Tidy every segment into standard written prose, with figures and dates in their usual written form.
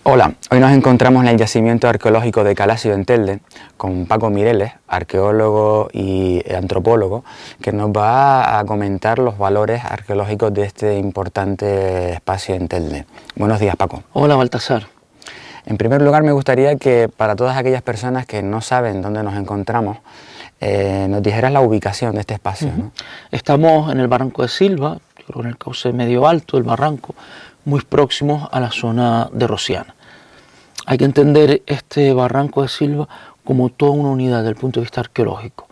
Hola, hoy nos encontramos en el yacimiento arqueológico de Calacio en Telde con Paco Mireles, arqueólogo y antropólogo, que nos va a comentar los valores arqueológicos de este importante espacio en Telde. Buenos días, Paco. Hola, Baltasar. En primer lugar, me gustaría que para todas aquellas personas que no saben dónde nos encontramos, nos dijeras la ubicación de este espacio, ¿no? Estamos en el barranco de Silva, yo creo en el cauce medio alto del barranco, muy próximos a la zona de Rociana. Hay que entender este barranco de Silva como toda una unidad desde el punto de vista arqueológico,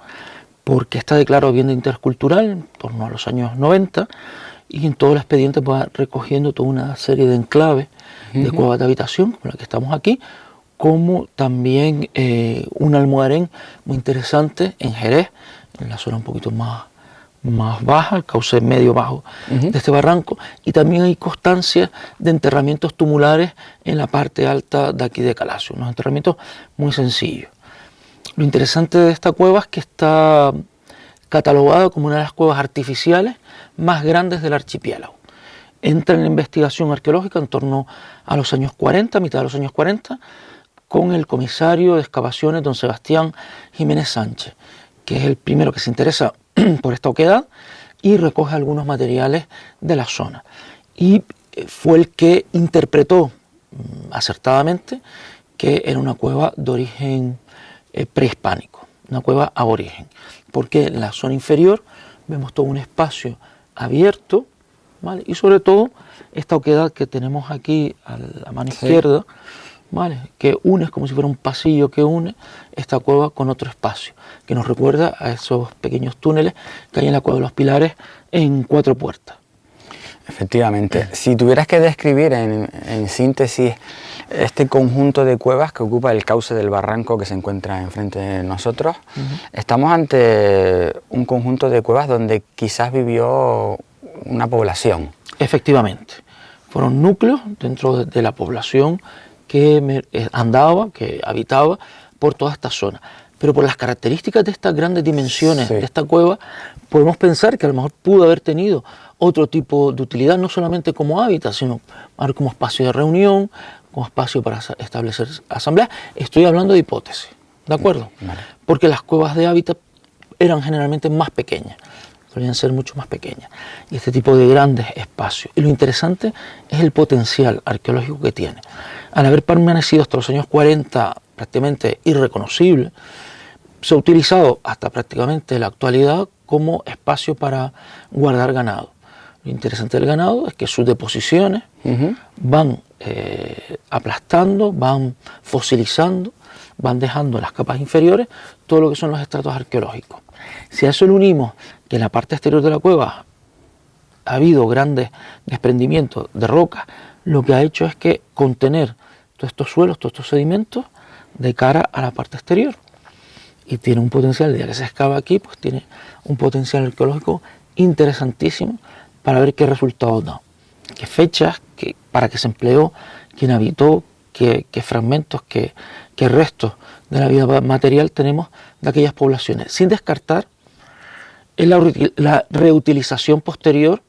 porque está declarado bien de interés cultural en torno a los años 90 y en todo el expediente va recogiendo toda una serie de enclaves de cuevas de habitación, como la que estamos aquí, como también un almohadén muy interesante en Jerez, en la zona un poquito más baja, el cauce medio bajo de este barranco, y también hay constancia de enterramientos tumulares en la parte alta de aquí de Calacio, unos enterramientos muy sencillos. Lo interesante de esta cueva es que está catalogada como una de las cuevas artificiales más grandes del archipiélago. Entra en la investigación arqueológica en torno a los años 40, mitad de los años 40, con el comisario de excavaciones don Sebastián Jiménez Sánchez, que es el primero que se interesa por esta oquedad y recoge algunos materiales de la zona. Y fue el que interpretó acertadamente que era una cueva de origen prehispánico, una cueva aborigen, porque en la zona inferior vemos todo un espacio abierto, ¿vale? Y sobre todo esta oquedad que tenemos aquí a la mano izquierda, ¿vale? Que une, es como si fuera un pasillo que une esta cueva con otro espacio, que nos recuerda a esos pequeños túneles que hay en la Cueva de los Pilares en 4 puertas. Efectivamente. Si tuvieras que describir en síntesis este conjunto de cuevas que ocupa el cauce del barranco que se encuentra enfrente de nosotros, estamos ante un conjunto de cuevas donde quizás vivió una población. Efectivamente. Fueron núcleos dentro de la población que andaba, que habitaba por toda esta zona. Pero por las características de estas grandes dimensiones de esta cueva, podemos pensar que a lo mejor pudo haber tenido otro tipo de utilidad, no solamente como hábitat, sino como espacio de reunión, como espacio para establecer asambleas. Estoy hablando de hipótesis, ¿de acuerdo? Vale. Porque las cuevas de hábitat eran generalmente más pequeñas, solían ser mucho más pequeñas, y este tipo de grandes espacios. Y lo interesante es el potencial arqueológico que tiene. Al haber permanecido hasta los años 40 prácticamente irreconocible, se ha utilizado hasta prácticamente la actualidad como espacio para guardar ganado. Lo interesante del ganado es que sus deposiciones van aplastando, van fosilizando, van dejando en las capas inferiores todo lo que son los estratos arqueológicos. Si a eso le unimos que en la parte exterior de la cueva ha habido grandes desprendimientos de rocas, lo que ha hecho es que contener todos estos suelos, todos estos sedimentos de cara a la parte exterior. Y tiene un potencial, el día que se excava aquí, pues tiene un potencial arqueológico interesantísimo para ver qué resultados da, qué fechas, para qué se empleó, quién habitó, qué fragmentos, qué restos de la vida material tenemos de aquellas poblaciones, sin descartar la reutilización posterior,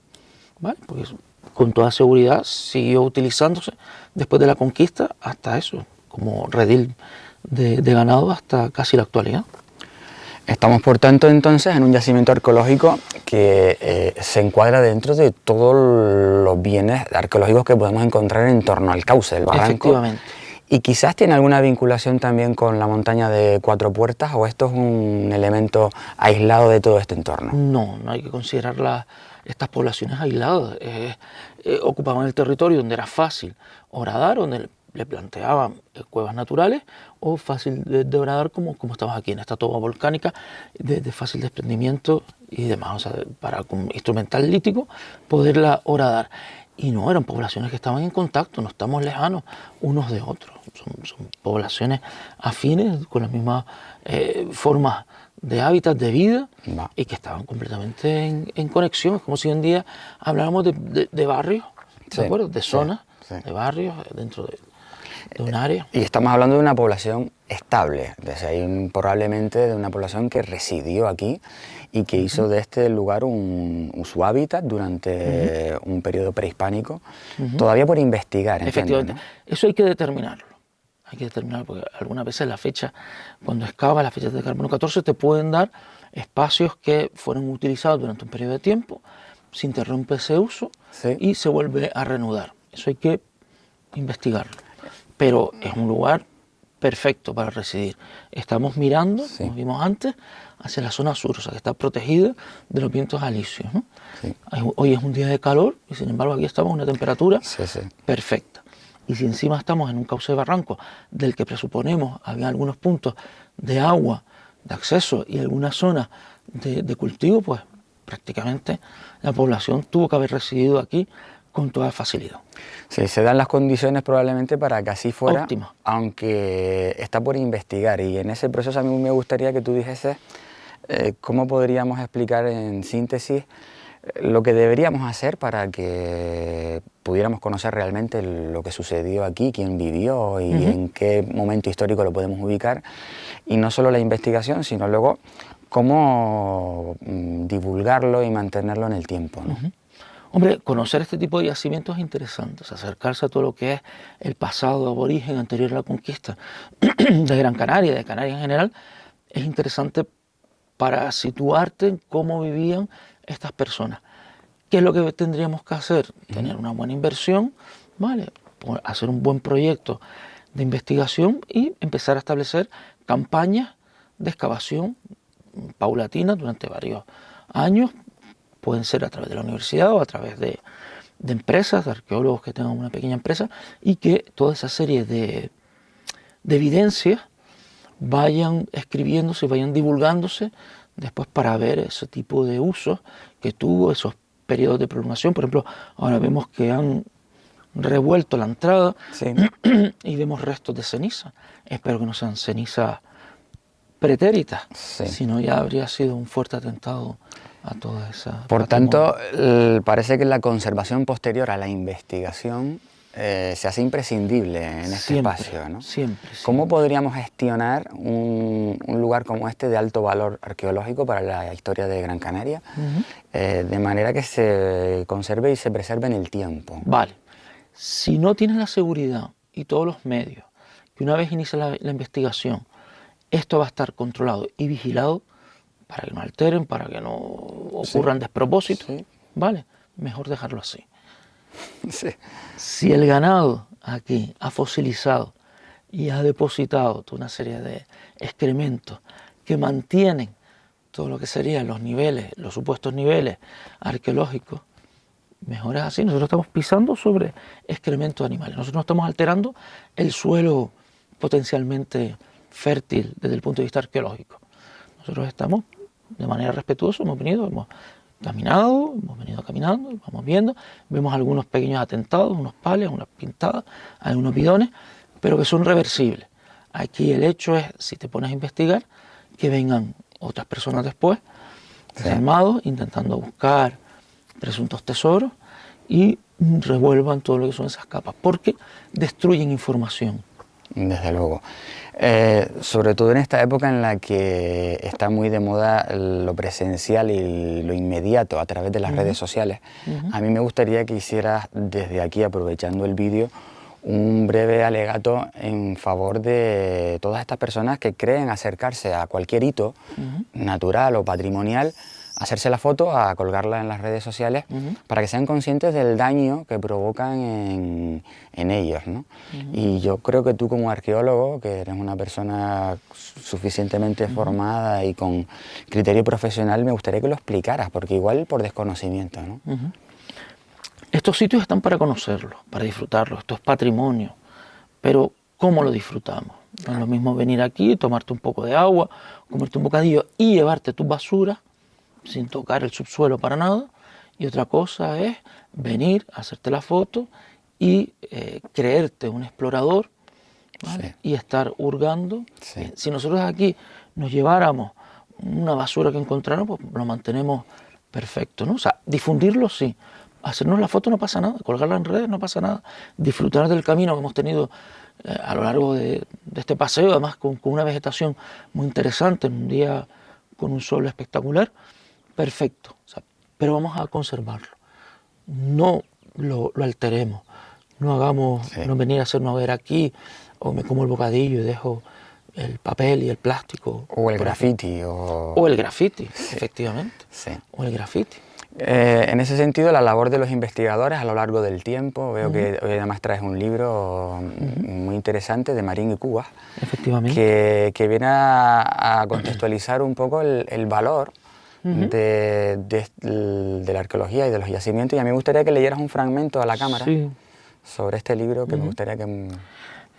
¿vale? Porque con toda seguridad siguió utilizándose después de la conquista hasta eso, como redil de ganado hasta casi la actualidad. Estamos, por tanto, entonces en un yacimiento arqueológico que se encuadra dentro de todos los bienes arqueológicos que podemos encontrar en torno al cauce del barranco. Efectivamente. ¿Y quizás tiene alguna vinculación también con la montaña de 4 puertas o esto es un elemento aislado de todo este entorno? No, no hay que considerar estas poblaciones aisladas. Ocupaban el territorio donde era fácil horadar, donde le planteaban cuevas naturales o fácil de horadar como estamos aquí en esta toba volcánica de fácil desprendimiento y demás, o sea, para con instrumental lítico poderla horadar. Y no, eran poblaciones que estaban en contacto, no estamos lejanos unos de otros, son poblaciones afines con las mismas formas de hábitat, de vida, y que estaban completamente en conexión. Es como si hoy en día habláramos de barrios, ¿de acuerdo? De zonas, de barrios dentro de un área. Y estamos hablando de una población estable. Entonces, hay probablemente de una población que residió aquí y que hizo de este lugar su hábitat durante un periodo prehispánico, todavía por investigar. Efectivamente, ¿no? eso hay que determinarlo. Hay que determinarlo porque algunas veces la fecha, cuando excavas las fechas de carbono 14, te pueden dar espacios que fueron utilizados durante un periodo de tiempo, se interrumpe ese uso y se vuelve a reanudar. Eso hay que investigarlo. Pero es un lugar perfecto para residir. Estamos mirando, como vimos antes, hacia la zona sur, o sea que está protegida de los vientos alisios, ¿no? Hoy es un día de calor y sin embargo aquí estamos a una temperatura perfecta. Y si encima estamos en un cauce de barranco del que presuponemos había algunos puntos de agua, de acceso y algunas zonas de cultivo, pues prácticamente la población tuvo que haber residido aquí con toda facilidad. Sí, se dan las condiciones probablemente para que así fuera, óptima, aunque está por investigar, y en ese proceso a mí me gustaría que tú dijeses cómo podríamos explicar en síntesis lo que deberíamos hacer para que pudiéramos conocer realmente lo que sucedió aquí, quién vivió y en qué momento histórico lo podemos ubicar, y no solo la investigación, sino luego cómo divulgarlo y mantenerlo en el tiempo, ¿no? Hombre, conocer este tipo de yacimientos es interesante, o sea, acercarse a todo lo que es el pasado aborigen anterior a la conquista de Gran Canaria, de Canarias en general, es interesante para situarte en cómo vivían estas personas. ¿Qué es lo que tendríamos que hacer? Tener una buena inversión, ¿vale? Hacer un buen proyecto de investigación y empezar a establecer campañas de excavación paulatina durante varios años. Pueden ser a través de la universidad o a través de empresas, de arqueólogos que tengan una pequeña empresa, y que toda esa serie de evidencias vayan escribiéndose, vayan divulgándose después para ver ese tipo de usos que tuvo, esos periodos de prolongación. Por ejemplo, ahora vemos que han revuelto la entrada y vemos restos de ceniza. Espero que no sean cenizas pretéritas, sino ya habría sido un fuerte atentado a toda esa... Por tanto, parece que la conservación posterior a la investigación se hace imprescindible en este espacio, ¿no? Siempre. ¿Cómo podríamos gestionar un lugar como este de alto valor arqueológico para la historia de Gran Canaria, de manera que se conserve y se preserve en el tiempo? Vale. Si no tienes la seguridad y todos los medios, que una vez inicia la investigación, esto va a estar controlado y vigilado para que no alteren, para que no ocurran despropósitos, ¿vale? Mejor dejarlo así. Si el ganado aquí ha fosilizado y ha depositado toda una serie de excrementos que mantienen todo lo que serían los niveles, los supuestos niveles arqueológicos, mejor es así. Nosotros estamos pisando sobre excrementos animales, nosotros no estamos alterando el suelo potencialmente fértil desde el punto de vista arqueológico. Nosotros estamos de manera respetuosa, hemos caminado, hemos venido caminando, vamos viendo, vemos algunos pequeños atentados, unos pales, unas pintadas, algunos bidones, pero que son reversibles. Aquí el hecho es, si te pones a investigar, que vengan otras personas después, armados, intentando buscar presuntos tesoros y revuelvan todo lo que son esas capas, porque destruyen información. Desde luego. Sobre todo en esta época en la que está muy de moda lo presencial y lo inmediato a través de las redes sociales, a mí me gustaría que hicieras desde aquí, aprovechando el vídeo, un breve alegato en favor de todas estas personas que creen acercarse a cualquier hito natural o patrimonial, hacerse la foto, a colgarla en las redes sociales, para que sean conscientes del daño que provocan en ellos, ¿no? Y yo creo que tú, como arqueólogo, que eres una persona suficientemente formada y con criterio profesional, me gustaría que lo explicaras, porque igual por desconocimiento, ¿no? Estos sitios están para conocerlos, para disfrutarlos, esto es patrimonio, pero ¿cómo lo disfrutamos? No es lo mismo venir aquí, tomarte un poco de agua, comerte un bocadillo y llevarte tus basuras sin tocar el subsuelo para nada, y otra cosa es venir, hacerte la foto y creerte un explorador, ¿vale? Y estar hurgando. Si nosotros aquí nos lleváramos una basura que encontráramos, pues lo mantenemos perfecto, ¿no? O sea, difundirlo sí, hacernos la foto no pasa nada, colgarla en redes no pasa nada, disfrutar del camino que hemos tenido a lo largo de este paseo, además con una vegetación muy interesante, en un día con un sol espectacular, perfecto, o sea, pero vamos a conservarlo, no lo alteremos, no hagamos, no venir a hacernos ver aquí, o me como el bocadillo y dejo el papel y el plástico. O el graffiti. O el graffiti, efectivamente. Sí. O el graffiti. En ese sentido, la labor de los investigadores a lo largo del tiempo, veo que hoy además traes un libro muy interesante de Marín y Cubas, efectivamente, que viene a contextualizar un poco el valor de la arqueología y de los yacimientos, y a mí me gustaría que leyeras un fragmento a la cámara sobre este libro, que me gustaría que...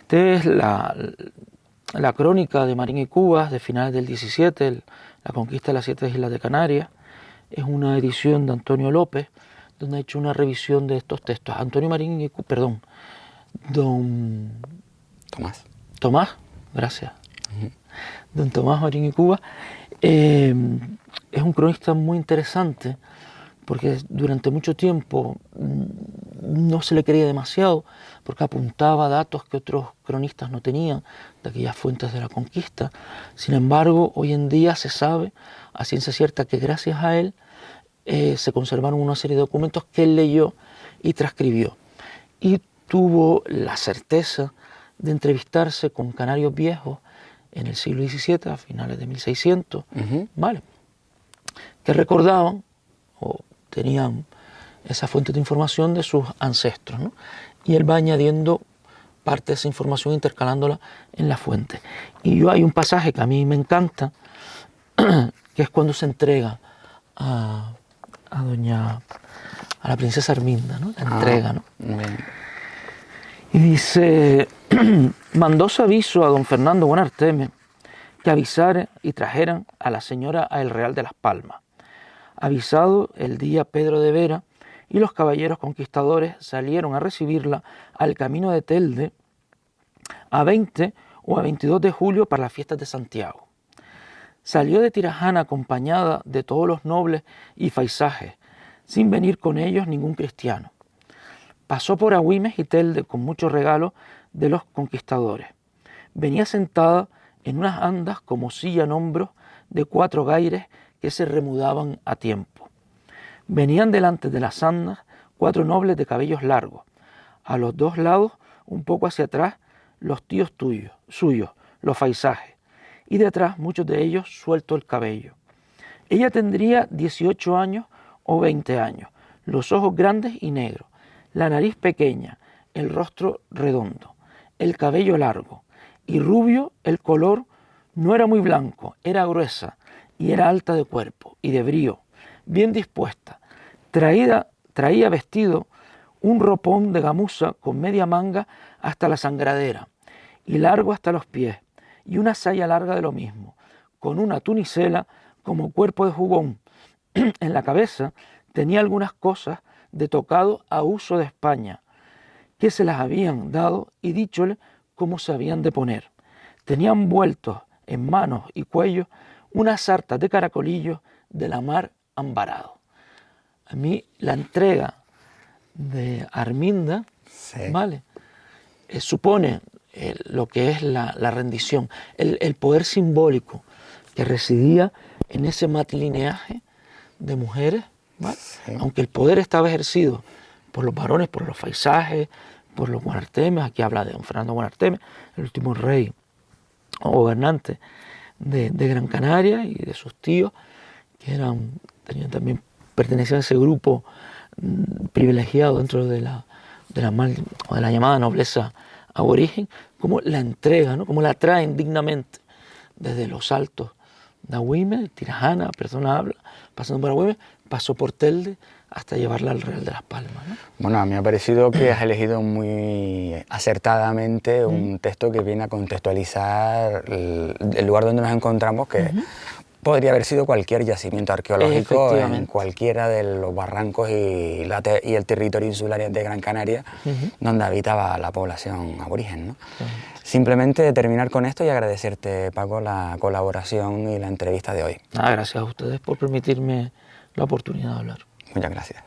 Este es la crónica de Marín y Cubas de finales del 17, la conquista de las 7 islas de Canarias. Es una edición de Antonio López, donde ha hecho una revisión de estos textos. Antonio Marín y Cubas, perdón, don Tomás, gracias. Don Tomás Marín y Cubas es un cronista muy interesante, porque durante mucho tiempo no se le creía demasiado, porque apuntaba datos que otros cronistas no tenían, de aquellas fuentes de la conquista. Sin embargo, hoy en día se sabe a ciencia cierta que gracias a él se conservaron una serie de documentos que él leyó y transcribió. Y tuvo la certeza de entrevistarse con canarios viejos en el siglo XVII, a finales de 1600, ¿vale?, que recordaban o tenían esa fuente de información de sus ancestros, ¿no? Y él va añadiendo parte de esa información, intercalándola en la fuente. Y hay un pasaje que a mí me encanta, que es cuando se entrega a la princesa Arminda, ¿no? La entrega, ¿no? Y dice: mandóse aviso a don Fernando Buenarteme que avisara y trajeran a la señora a el Real de las Palmas. Avisado el día Pedro de Vera, y los caballeros conquistadores salieron a recibirla al camino de Telde a 20 o a 22 de julio para las fiestas de Santiago. Salió de Tirajana acompañada de todos los nobles y faisajes, sin venir con ellos ningún cristiano. Pasó por Agüimes y Telde con muchos regalos de los conquistadores. Venía sentada en unas andas como silla en hombros de 4 gaires que se remudaban a tiempo. Venían delante de las andas 4 nobles de cabellos largos, a los 2 lados, un poco hacia atrás, los tíos suyos, los faisajes, y detrás muchos de ellos suelto el cabello. Ella tendría 18 años o 20 años, los ojos grandes y negros, la nariz pequeña, el rostro redondo, el cabello largo y rubio. El color no era muy blanco, era gruesa y era alta de cuerpo y de brío, bien dispuesta. Traía vestido un ropón de gamuza con media manga hasta la sangradera y largo hasta los pies, y una saya larga de lo mismo, con una tunicela como cuerpo de jubón. En la cabeza tenía algunas cosas de tocado a uso de España, que se las habían dado y díchole cómo se habían de poner. Tenían vueltos en manos y cuello unas sartas de caracolillos de la mar ambarado. A mí la entrega de Arminda, ¿vale?, supone lo que es la rendición, el poder simbólico que residía en ese matrilineaje de mujeres, ¿vale? Aunque el poder estaba ejercido por los varones, por los faisajes, por los Buenartemes. Aquí habla de don Fernando Buenarteme, el último rey o gobernante de Gran Canaria, y de sus tíos, que también pertenecían a ese grupo privilegiado dentro de la llamada nobleza aborigen, como la entrega, ¿no?, como la traen dignamente desde los altos de Agüimes, Tirajana, persona habla, pasando por Agüimes, pasó por Telde hasta llevarla al Real de las Palmas, ¿no? Bueno, a mí me ha parecido que has elegido muy acertadamente un texto que viene a contextualizar el lugar donde nos encontramos, que podría haber sido cualquier yacimiento arqueológico en cualquiera de los barrancos y el territorio insular de Gran Canaria, donde habitaba la población aborigen, ¿no? Simplemente terminar con esto y agradecerte, Paco, la colaboración y la entrevista de hoy. Gracias a ustedes por permitirme la oportunidad de hablar. Muchas gracias.